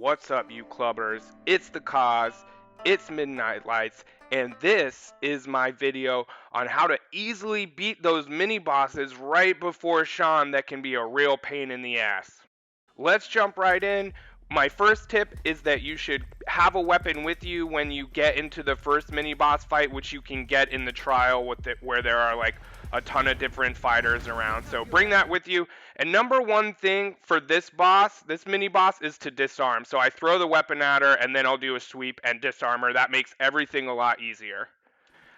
What's up, you clubbers? It's the Cause, it's Midnight Lights, and this is my video on how to easily beat those mini bosses right before Sean that can be a real pain in the ass. Let's jump right in. My first tip is that you should have a weapon with you when you get into the first mini boss fight, which you can get in the trial with it, where there are like a ton of different fighters around. So bring that with you. And number one thing for this boss, this mini boss, is to disarm. So I throw the weapon at her and then I'll do a sweep and disarm her. That makes everything a lot easier.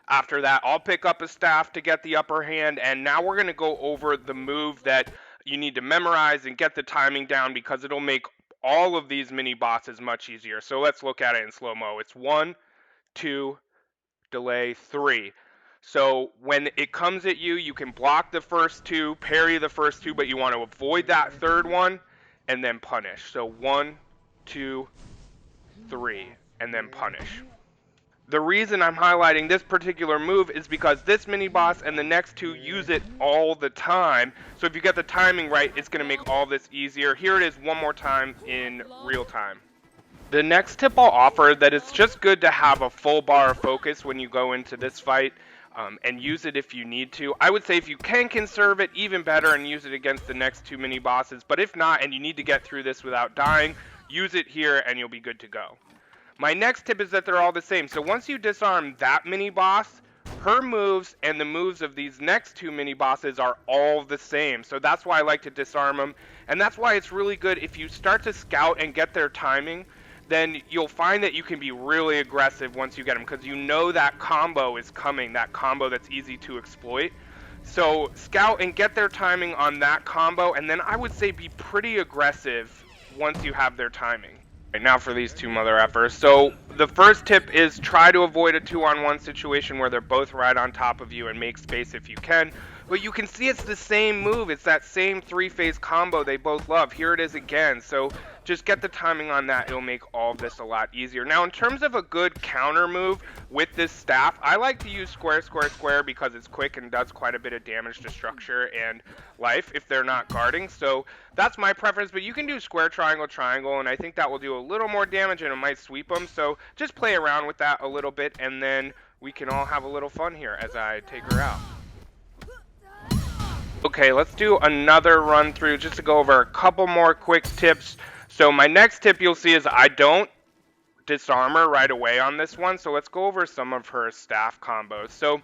After that, I'll pick up a staff to get the upper hand, and now we're going to go over the move that you need to memorize and get the timing down, because it'll make all of these mini bosses much easier. So let's look at it in slow-mo. It's 1, 2, delay, 3. So when it comes at you, you can block the first two, parry the first two, but you want to avoid that third one and then punish. So 1, 2, 3, and then punish. The reason I'm highlighting this particular move is because this mini boss and the next two use it all the time. So if you get the timing right, it's going to make all this easier. Here it is one more time in real time. The next tip I'll offer, that it's just good to have a full bar of focus when you go into this fight, and use it if you need to. I would say if you can conserve it, even better, and use it against the next two mini bosses. But if not, and you need to get through this without dying, use it here and you'll be good to go. My next tip is that they're all the same. So once you disarm that mini boss, her moves and the moves of these next two mini bosses are all the same. So that's why I like to disarm them. And that's why it's really good if you start to scout and get their timing, then you'll find that you can be really aggressive once you get them, because you know that combo is coming, that combo that's easy to exploit. So scout and get their timing on that combo, and then I would say be pretty aggressive once you have their timing. Right, now for these two mother effers. So the first tip is try to avoid a 2-on-1 situation where they're both right on top of you, and make space if you can. But you can see it's the same move. It's that same 3-phase combo they both love. Here it is again. So just get the timing on that. It'll make all of this a lot easier. Now, in terms of a good counter move with this staff, I like to use square, square, square, because it's quick and does quite a bit of damage to structure and life if they're not guarding. So that's my preference. But you can do square, triangle, triangle, and I think that will do a little more damage and it might sweep them. So just play around with that a little bit, and then we can all have a little fun here as I take her out. Okay, let's do another run through just to go over a couple more quick tips. So my next tip you'll see is I don't disarm her right away on this one. So let's go over some of her staff combos. So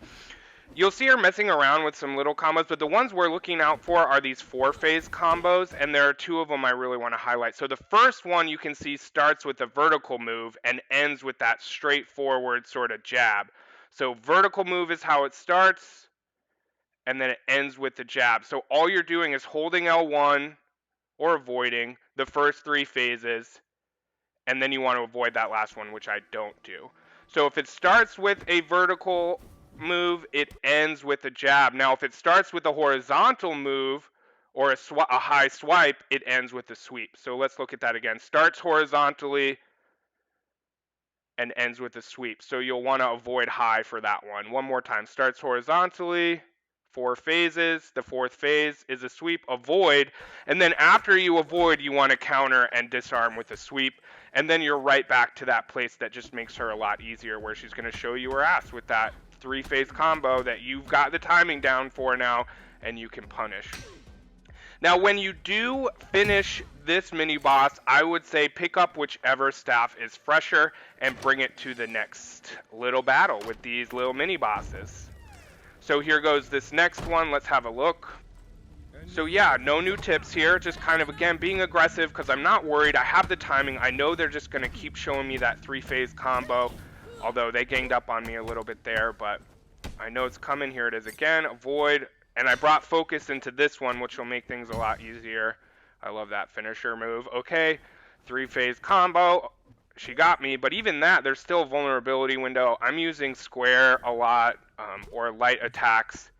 you'll see her messing around with some little combos, but the ones we're looking out for are these 4-phase combos, and there are two of them I really want to highlight. So the first one you can see starts with a vertical move and ends with that straightforward sort of jab. So vertical move is how it starts, and then it ends with the jab. So all you're doing is holding L1 or avoiding the first 3 phases, and then you want to avoid that last one, which I don't do. So if it starts with a vertical move, it ends with a jab. Now if it starts with a horizontal move or a high swipe, it ends with a sweep. So let's look at that again. Starts horizontally and ends with a sweep. So you'll want to avoid high for that one. One more time. Starts horizontally, 4 phases. The 4th phase is a sweep, avoid, and then after you avoid, you want to counter and disarm with a sweep, and then you're right back to that place that just makes her a lot easier, where she's going to show you her ass with that 3-phase combo that you've got the timing down for now, and you can punish. Now when you do finish this mini boss, I would say pick up whichever staff is fresher and bring it to the next little battle with these little mini bosses. So here goes this next one. Let's have a look. So yeah, no new tips here. Just kind of, again, being aggressive, because I'm not worried. I have the timing. I know they're just going to keep showing me that 3-phase combo. Although they ganged up on me a little bit there, but I know it's coming. Here it is again. Avoid. And I brought focus into this one, which will make things a lot easier. I love that finisher move. Okay, 3-phase combo. She got me, but even that, there's still a vulnerability window. I'm using square a lot, or light attacks.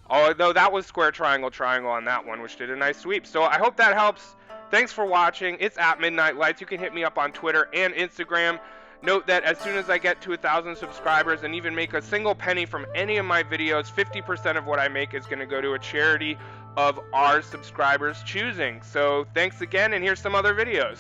Although that was square, triangle, triangle on that one, which did a nice sweep. So I hope that helps. Thanks for watching. It's at Midnight Lights. You can hit me up on Twitter and Instagram. Note that as soon as I get to 1,000 subscribers and even make a single penny from any of my videos, 50% of what I make is going to go to a charity of our subscribers choosing. So thanks again, and here's some other videos.